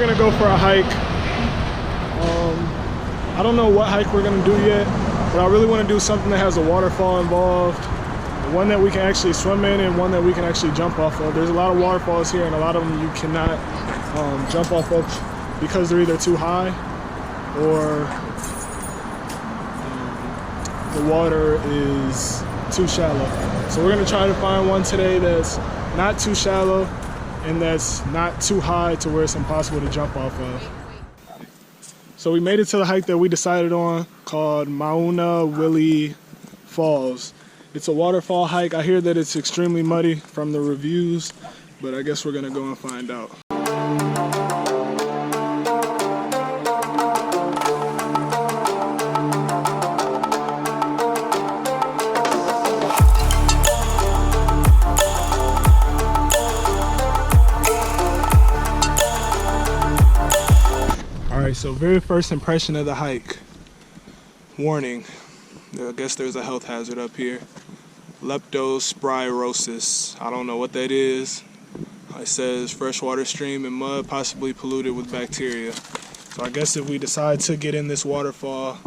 gonna go for a hike. I don't know what hike we're gonna do yet, but I really want to do something that has a waterfall involved, one that we can actually swim in and one that we can actually jump off of. There's a lot of waterfalls here, and a lot of them you cannot jump off of because they're either too high or the water is too shallow. So we're gonna try to find one today that's not too shallow and that's not too high to where it's impossible to jump off of. So we made it to the hike that we decided on, called Maunawili Falls. It's a waterfall hike. I hear that it's extremely muddy from the reviews, but I guess we're gonna go and find out. Alright, so very first impression of the hike. Warning, I guess there's a health hazard up here. Leptospirosis. I don't know what that is. It says freshwater stream and mud possibly polluted with bacteria. So I guess if we decide to get in this waterfall,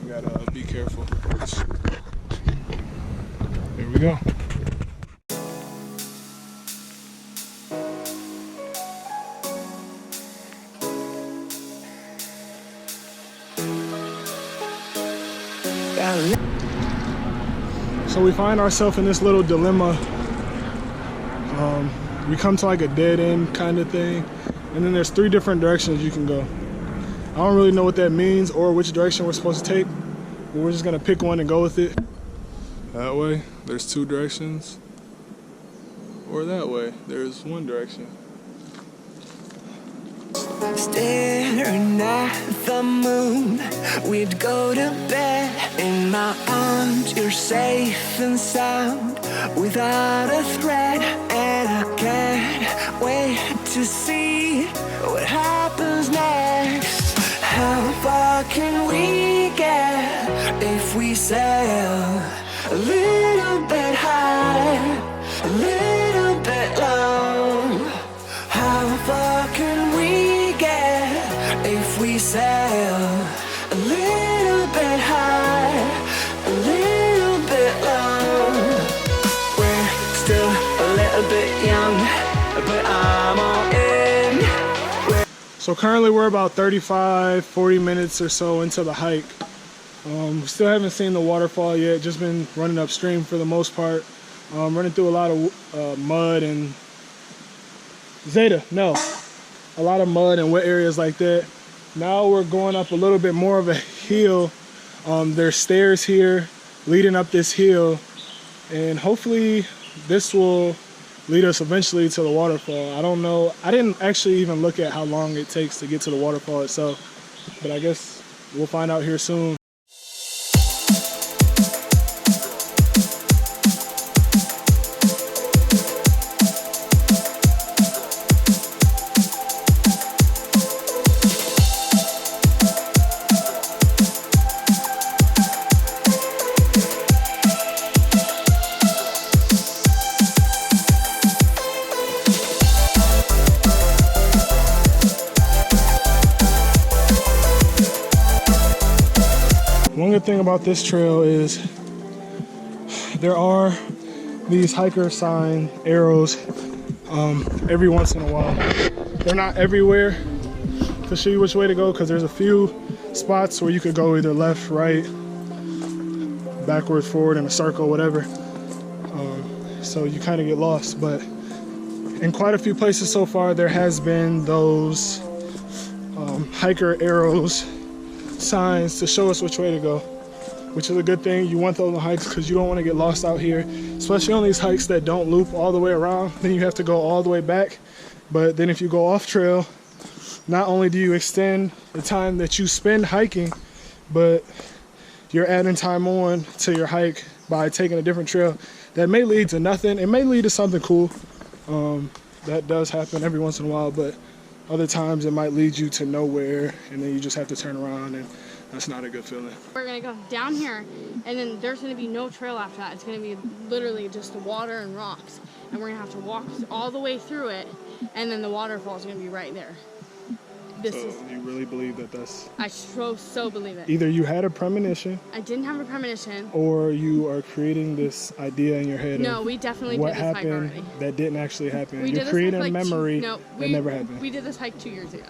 we gotta be careful. Here we go. So we find ourselves in this little dilemma. We come to like a dead end kind of thing, and then there's 3 different directions you can go. I don't really know what that means or which direction we're supposed to take, but we're just gonna pick one and go with it. That way, there's 2 directions, or that way, there's 1 direction. Staring at the moon, we'd go to bed in my arms. You're safe and sound without a threat, and I can't wait to see what happens next. How far can we get if we sail a little bit high, a little bit low? How far can we get if we sail a little bit high, a little bit low? We're still a little bit young, but I'm all in. So currently we're about 35-40 minutes or so into the hike. We still haven't seen the waterfall yet, just been running upstream for the most part. Running through a lot of mud and a lot of mud and wet areas like that. Now we're going up a little bit more of a hill. There's stairs here leading up this hill, and hopefully this will lead us eventually to the waterfall. I don't know. I didn't actually even look at how long it takes to get to the waterfall itself, but I guess we'll find out here soon. One good thing about this trail is there are these hiker sign arrows every once in a while. They're not everywhere to show you which way to go, because there's a few spots where you could go either left, right, backwards, forward, in a circle, whatever. So you kind of get lost, but in quite a few places so far there has been those hiker arrows, signs to show us which way to go, which is a good thing. You want those on hikes because you don't want to get lost out here, especially on these hikes that don't loop all the way around. Then you have to go all the way back. But then if you go off trail, not only do you extend the time that you spend hiking, but you're adding time on to your hike by taking a different trail that may lead to nothing. It may lead to something cool. That does happen every once in a while, but other times it might lead you to nowhere, and then you just have to turn around, and that's not a good feeling. We're gonna go down here, and then there's gonna be no trail after that. It's gonna be literally just water and rocks, and we're gonna have to walk all the way through it, and then the waterfall is gonna be right there. This So is. you really believe that that's... I so believe it. Either you had a premonition, I didn't have a premonition. or you are creating this idea in your head No, of we definitely what did this hike happened already. that didn't actually happen. We You're did this creating hike a like memory that never happened. We did this hike 2 years ago.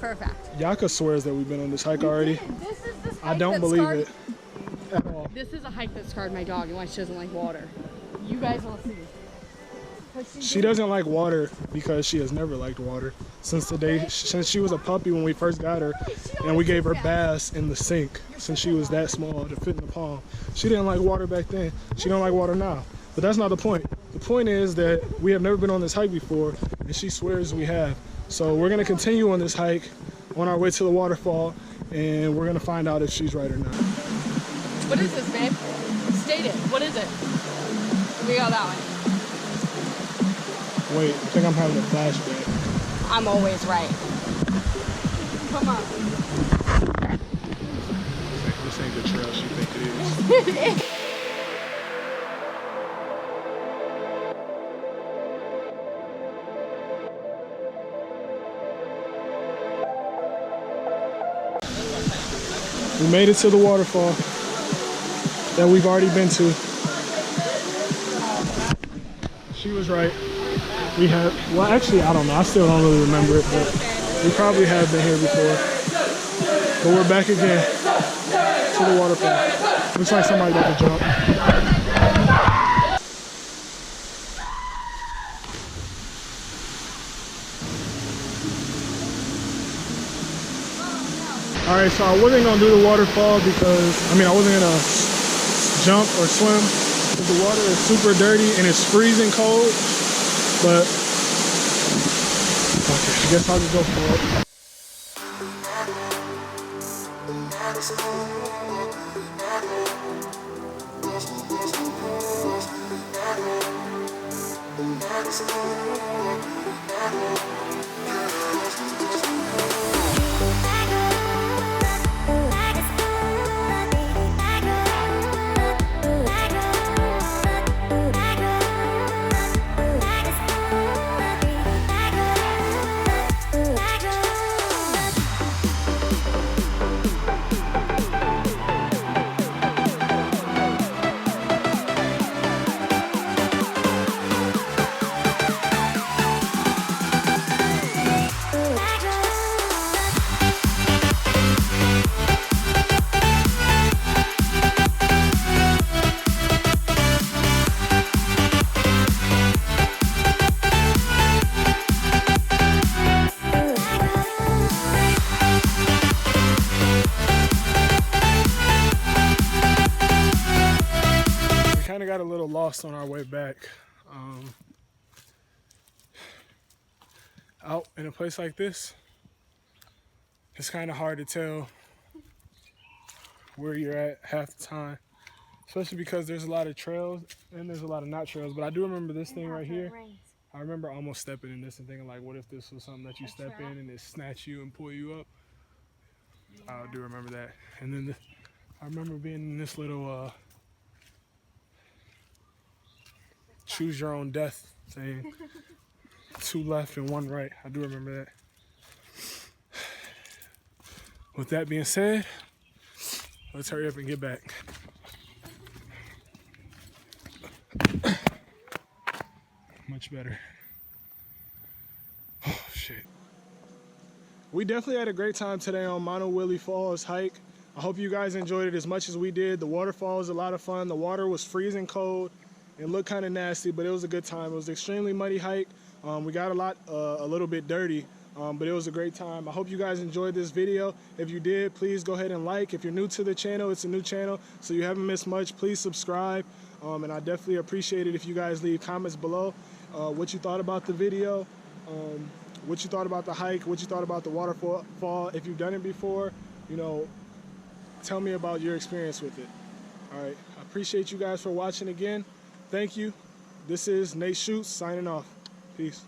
For a fact. Yaka swears that we've been on this hike already. This is this I hike don't that believe scarred, it at all. This is a hike that scarred my dog and why she doesn't like water. You guys will see. She doesn't like water because she has never liked water since she was a puppy when we first got her, and we gave her baths in the sink since she was that small to fit in the palm. She didn't like water back then. She don't like water now. But that's not the point. The point is that we have never been on this hike before, and she swears we have. So we're gonna continue on this hike on our way to the waterfall, and we're gonna find out if she's right or not. What is this, babe? State it. What is it? We go that way. Wait, I think I'm having a flashback. I'm always right. Come on. This ain't the trail she think it is. We made it to the waterfall that we've already been to. She was right. We have, well actually I don't know, I still don't really remember it, but we probably have been here before. But we're back again to the waterfall. Looks like somebody got to jump. Alright, so I wasn't gonna do the waterfall because, I wasn't gonna jump or swim because the water is super dirty and it's freezing cold. But okay, I guess I'll just go for it. Got a little lost on our way back. Out in a place like this, it's kind of hard to tell where you're at half the time, especially because there's a lot of trails and there's a lot of not trails. But I do remember this thing right here. I remember almost stepping in this and thinking like, what if this was something that you step in and it snatch you and pull you up? Yeah. I do remember that. And then I remember being in this little choose your own death thing. 2 left and 1 right. I do remember that. With that being said, let's hurry up and get back. Much better. Oh shit. We definitely had a great time today on Maunawili Falls hike. I hope you guys enjoyed it as much as we did. The waterfall was a lot of fun. The water was freezing cold. It looked kind of nasty, but it was a good time. It was an extremely muddy hike. We got a little bit dirty, but it was a great time. I hope you guys enjoyed this video. If you did, please go ahead and like. If you're new to the channel, it's a new channel, so you haven't missed much. Please subscribe, and I definitely appreciate it if you guys leave comments below what you thought about the video, what you thought about the hike, what you thought about the waterfall. If you've done it before, tell me about your experience with it. All right, I appreciate you guys for watching again. Thank you. This is Nate Schutz signing off. Peace.